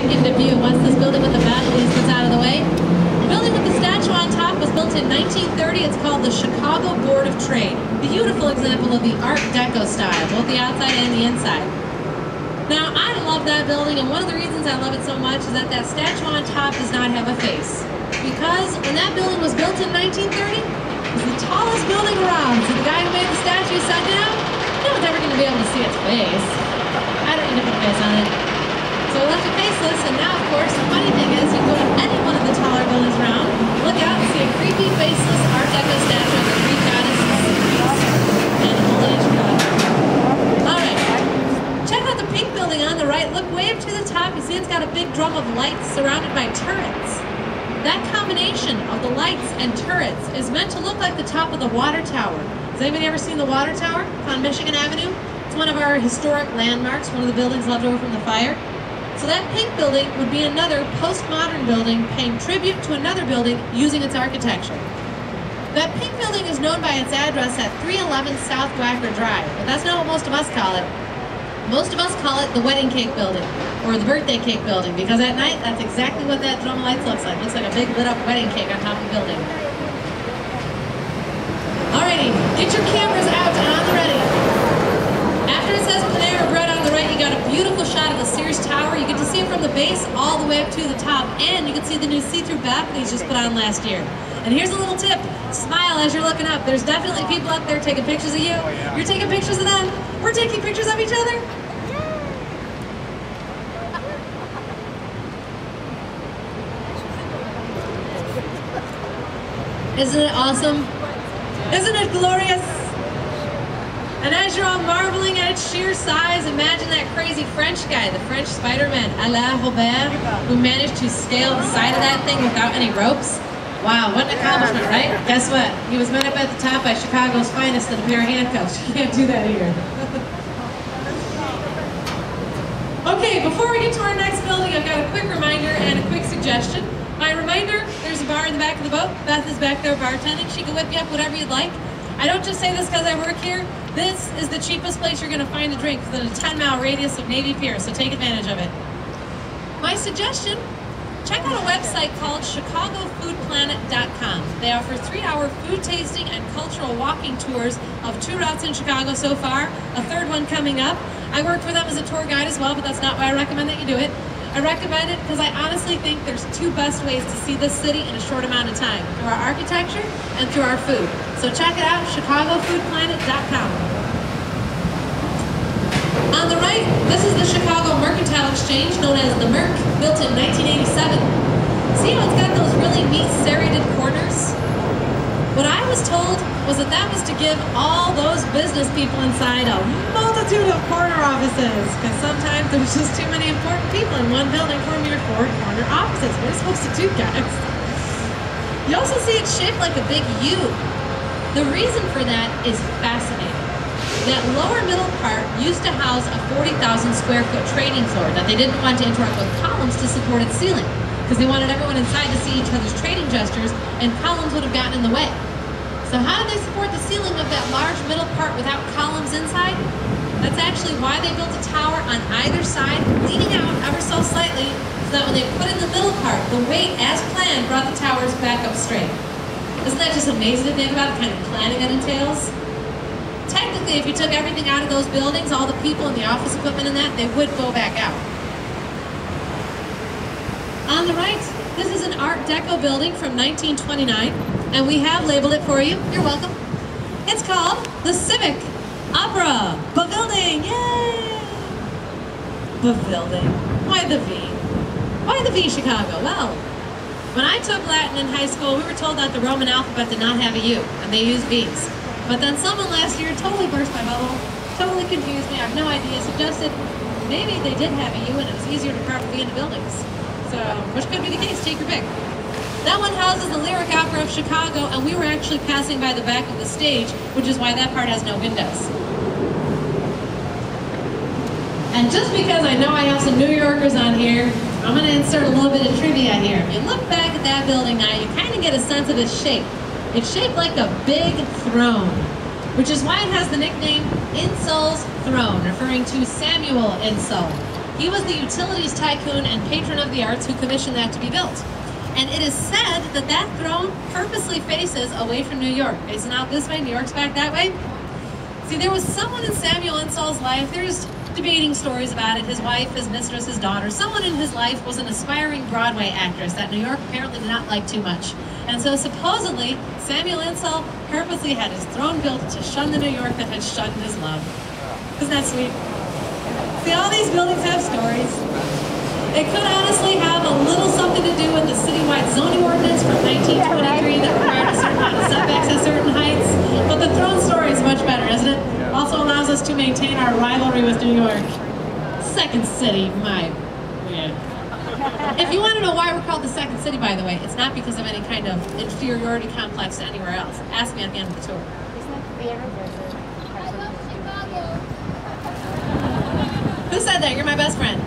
right into view once this building with the balconies gets out of the way. The building with the statue on top was built in 1930. It's called the Chicago Board of Trade. Beautiful example of the Art Deco style, both the outside and the inside. Now, I love that building, and one of the reasons I love it so much is that that statue on top does not have a face. Because when that building was built in 1930, it was the tallest building around. So the guy who made the statue said, you know, no one's ever going to be able to see its face. I don't need to put a face on it. So we left it faceless, and now, of course, the funny thing is you can go to any one of the taller buildings around, look out and see a creepy, faceless Art Deco statue of the Greek goddess and Old Age God. All right. Check out the pink building on the right. Look way up to the top. You see it's got a big drum of lights surrounded by turrets. That combination of the lights and turrets is meant to look like the top of the water tower. Has anybody ever seen the water tower on Michigan Avenue? It's one of our historic landmarks, one of the buildings left over from the fire. So that pink building would be another postmodern building paying tribute to another building using its architecture. That pink building is known by its address at 311 South Wacker Drive, but that's not what most of us call it. Most of us call it the wedding cake building, or the birthday cake building, because at night, that's exactly what that drum of lights looks like. It looks like a big lit up wedding cake on top of the building. Alrighty, get your cameras out and on the ready. After it says Panera Bread on the right, you got a beautiful shot of the Sears Tower. You get to see it from the base all the way up to the top, and you can see the new see-through balconies just put on last year. And here's a little tip, smile as you're looking up. There's definitely people up there taking pictures of you. You're taking pictures of them. We're taking pictures of each other. Isn't it awesome? Isn't it glorious? And as you're all marveling at its sheer size, imagine that crazy French guy, the French Spider-Man, Alain Robert, who managed to scale the side of that thing without any ropes. Wow, what an accomplishment, right? Guess what? He was met up at the top by Chicago's finest in a pair of handcuffs. You can't do that here. Okay, before we get to our next building, I've got a quick reminder and a quick suggestion. My reminder, there's a bar in the back of the boat. Beth is back there bartending. She can whip you up whatever you'd like. I don't just say this because I work here. This is the cheapest place you're going to find a drink within a 10-mile radius of Navy Pier, so take advantage of it. My suggestion, check out a website called ChicagoFoodPlanet.com. They offer 3-hour food tasting and cultural walking tours of 2 routes in Chicago so far, a 3rd one coming up. I work for them as a tour guide as well, but that's not why I recommend that you do it. I recommend it because I honestly think there's 2 best ways to see this city in a short amount of time, through our architecture and through our food. So check it out, ChicagoFoodPlanet.com. On the right, this is the Chicago Mercantile Exchange, known as the Merc, built in 1987. See how it's got those really neat serrated corners? What I was told was that that was to give all those business people inside a multitude of corner offices, because sometimes there's just too many important people in one building for your 4 corner offices. What are you supposed to do, guys? You also see it's shaped like a big U. The reason for that is fascinating. That lower middle part used to house a 40,000 square foot trading floor that they didn't want to interrupt with columns to support its ceiling, because they wanted everyone inside to see each other's trading gestures, and columns would have gotten in the way. So how did they support the ceiling of that large middle part without columns inside? That's actually why they built a tower on either side, leaning out ever so slightly, so that when they put in the middle part, the weight, as planned, brought the towers back up straight. Isn't that just amazing to think about, the kind of planning that entails? Technically, if you took everything out of those buildings, all the people and the office equipment and that, they would go back out. On the right, this is an Art Deco building from 1929, and we have labeled it for you. You're welcome. It's called the Civic Opera Pavilion. Yay! Pavilion. Why the V? Why the V, Chicago? Well, when I took Latin in high school, we were told that the Roman alphabet did not have a U, and they used V's. But then someone last year totally burst my bubble, totally confused me, I have no idea, suggested maybe they did have a U and it was easier to carve a V into buildings. So, which could be the case, take your pick. That one houses the Lyric Opera of Chicago, and we were actually passing by the back of the stage, which is why that part has no windows. And just because I know I have some New Yorkers on here, I'm going to insert a little bit of trivia here. If you look back at that building now, you kind of get a sense of its shape. It's shaped like a big throne, which is why it has the nickname Insull's Throne, referring to Samuel Insull. He was the utilities tycoon and patron of the arts who commissioned that to be built. And it is said that that throne purposely faces away from New York. Facing out this way, New York's back that way. See, there was someone in Samuel Insull's life, there's debating stories about it, his wife, his mistress, his daughter. Someone in his life was an aspiring Broadway actress that New York apparently did not like too much. And so supposedly, Samuel Insull purposely had his throne built to shun the New York that had shunned his love. Isn't that sweet? See, all these buildings have stories. It could honestly have a little something to do with the citywide zoning ordinance from 1923 that required a certain amount of setbacks at certain heights. But the throne story is much better, isn't it? Also allows us to maintain our rivalry with New York. Second city, my weird. If you want to know why we're called the second city, by the way, it's not because of any kind of inferiority complex to anywhere else. Ask me at the end of the tour. Who said that? You're my best friend.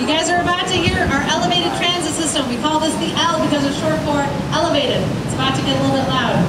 You guys are about to hear our elevated transit system. We call this the L because it's short for elevated. It's about to get a little bit loud.